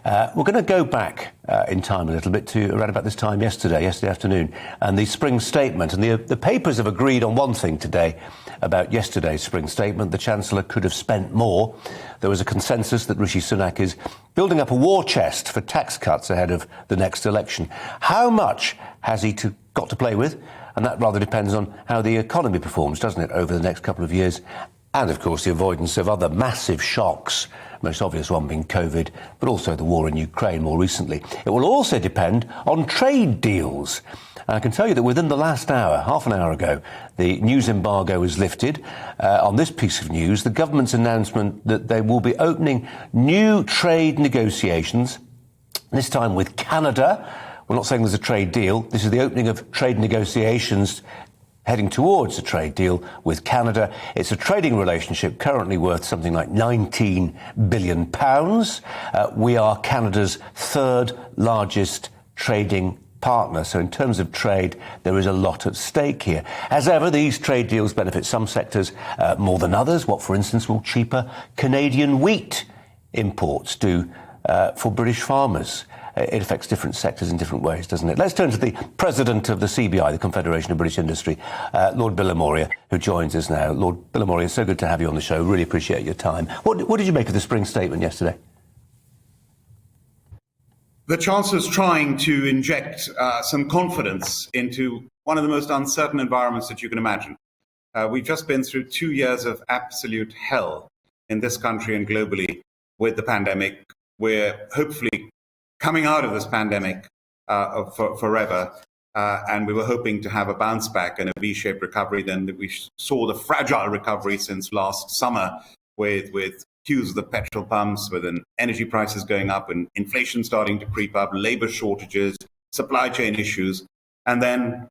We're going to go back in time a little bit to around about this time yesterday afternoon, and the spring statement. And the papers have agreed on one thing today about yesterday's spring statement. The Chancellor could have spent more. There was a consensus that Rishi Sunak is building up a war chest for tax cuts ahead of the next election. How much has he got to play with? And that rather depends on how the economy performs, doesn't it, over the next couple of years? And, of course, the avoidance of other massive shocks, most obvious one being COVID, but also the war in Ukraine more recently. It will also depend on trade deals. And I can tell you that within the last hour, half an hour ago, the news embargo was lifted. On this piece of news, the government's announcement that they will be opening new trade negotiations, this time with Canada. We're not saying there's a trade deal. This is the opening of trade negotiations heading towards a trade deal with Canada. It's a trading relationship currently worth something like £19 billion. We are Canada's third largest trading partner. So in terms of trade, there is a lot at stake here. As ever, these trade deals benefit some sectors more than others. What, for instance, will cheaper Canadian wheat imports do for British farmers? It affects different sectors in different ways, doesn't it? Let's turn to the president of the CBI, the Confederation of British Industry, Lord Bilimoria, who joins us now. Lord Bilimoria, it's so good to have you on the show. Really appreciate your time. What did you make of the spring statement yesterday? The Chancellor's trying to inject some confidence into one of the most uncertain environments that you can imagine. We've just been through 2 years of absolute hell in this country and globally with the pandemic. We're hopefully coming out of this pandemic forever, and we were hoping to have a bounce back and a V-shaped recovery. Then we saw the fragile recovery since last summer with queues of the petrol pumps, with energy prices going up and inflation starting to creep up, labor shortages, supply chain issues. And then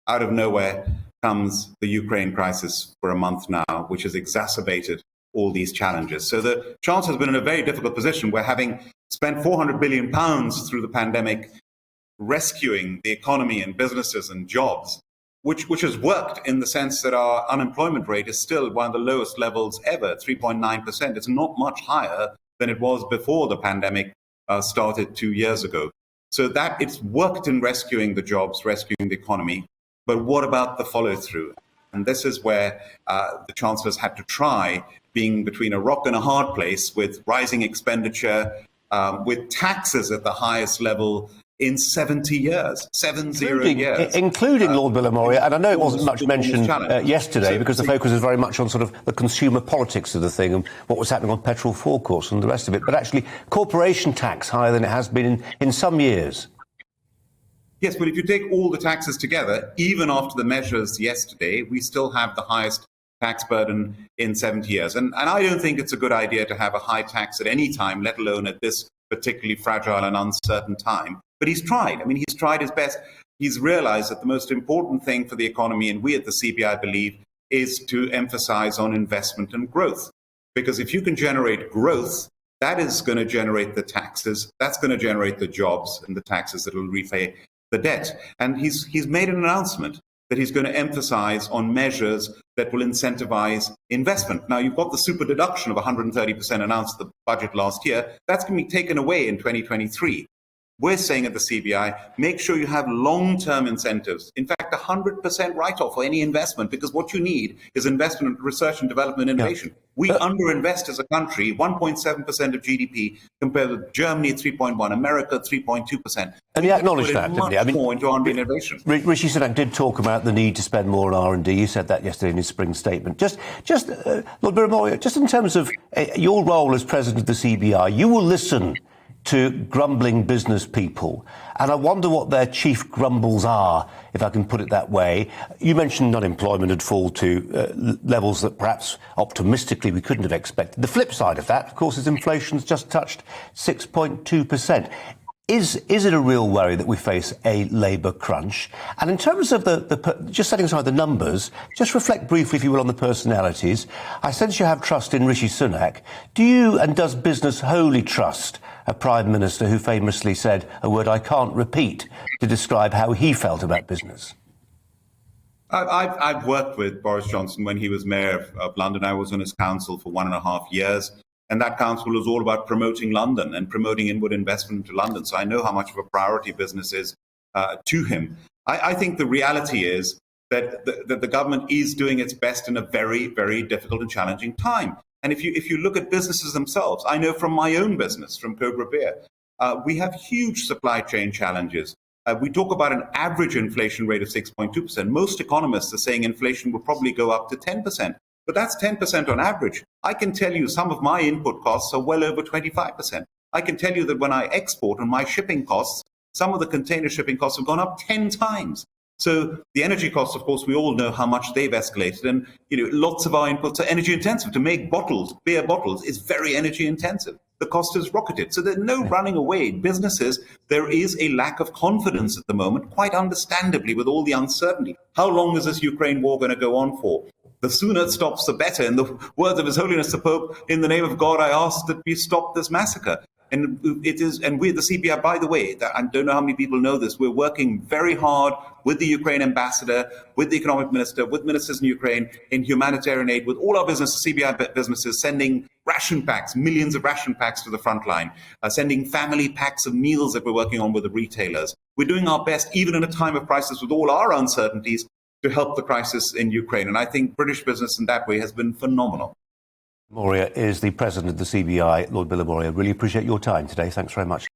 out of nowhere comes the Ukraine crisis for a month now, which has exacerbated all these challenges. So the Chancellor has been in a very difficult position where, having spent £400 billion through the pandemic rescuing the economy and businesses and jobs, which has worked in the sense that our unemployment rate is still one of the lowest levels ever, 3.9%. It's not much higher than it was before the pandemic started 2 years ago. So that it's worked in rescuing the jobs, rescuing the economy. But what about the follow through? And this is where the Chancellor's had to try, being between a rock and a hard place, with rising expenditure, with taxes at the highest level in 70 years, 70 years. Including Lord Bilimoria, and I know it wasn't much mentioned yesterday because the focus is very much on sort of the consumer politics of the thing and what was happening on petrol forecourts and the rest of it, but actually corporation tax higher than it has been in some years. Yes, but if you take all the taxes together, even after the measures yesterday, we still have the highest tax burden in 70 years. And I don't think it's a good idea to have a high tax at any time, let alone at this particularly fragile and uncertain time. But he's tried. I mean, he's tried his best. He's realized that the most important thing for the economy, and we at the CBI believe, is to emphasize on investment and growth. Because if you can generate growth, that is going to generate the taxes, that's going to generate the jobs and the taxes that will repay the debt. And he's made an announcement that he's going to emphasize on measures that will incentivize investment. Now, you've got the super deduction of 130% announced in the budget last year. That's going to be taken away in 2023. We're saying at the CBI, make sure you have long-term incentives. In fact, 100% write-off for any investment, because what you need is investment in research and development and innovation. Yeah. We underinvest as a country, 1.7% of GDP, compared with Germany at 3.1%, America 3.2%. And he acknowledged that, didn't he? I mean, more into R&D innovation. Rishi Sunak did talk about the need to spend more on R&D. You said that yesterday in his spring statement. Just Lord Bilimoria, just in terms of your role as president of the CBI, you will listen to grumbling business people, and I wonder what their chief grumbles are, if I can put it that way. You mentioned unemployment had fallen to levels that perhaps optimistically we couldn't have expected. The flip side of that, of course, is inflation's just touched 6.2%. Is it a real worry that we face a labour crunch? And in terms of just setting aside the numbers, just reflect briefly, if you will, on the personalities. I sense you have trust in Rishi Sunak. Do you, and does business wholly trust a Prime Minister who famously said a word I can't repeat to describe how he felt about business? I've worked with Boris Johnson when he was Mayor of London. I was on his council for 1.5 years. And that council was all about promoting London and promoting inward investment into London. So I know how much of a priority business is to him. I think the reality is that the government is doing its best in a very, very difficult and challenging time. And if you look at businesses themselves, I know from my own business, from Cobra Beer, we have huge supply chain challenges. We talk about an average inflation rate of 6.2%. Most economists are saying inflation will probably go up to 10%, but that's 10% on average. I can tell you some of my input costs are well over 25%. I can tell you that when I export on my shipping costs, some of the container shipping costs have gone up 10 times. So the energy costs, of course, we all know how much they've escalated. And, lots of our inputs are energy intensive. To make bottles, beer bottles, is very energy intensive. The cost has rocketed. So there's no running away. Businesses, there is a lack of confidence at the moment, quite understandably, with all the uncertainty. How long is this Ukraine war going to go on for? The sooner it stops, the better. In the words of His Holiness the Pope, in the name of God, I ask that we stop this massacre. And we at the CBI, by the way, I don't know how many people know this, we're working very hard with the Ukraine ambassador, with the economic minister, with ministers in Ukraine, in humanitarian aid, with all our CBI businesses, sending ration packs, millions of ration packs to the front line, sending family packs of meals that we're working on with the retailers. We're doing our best, even in a time of crisis with all our uncertainties, to help the crisis in Ukraine. And I think British business in that way has been phenomenal. Moria is the president of the CBI, Lord Bilimoria. Really appreciate your time today. Thanks very much.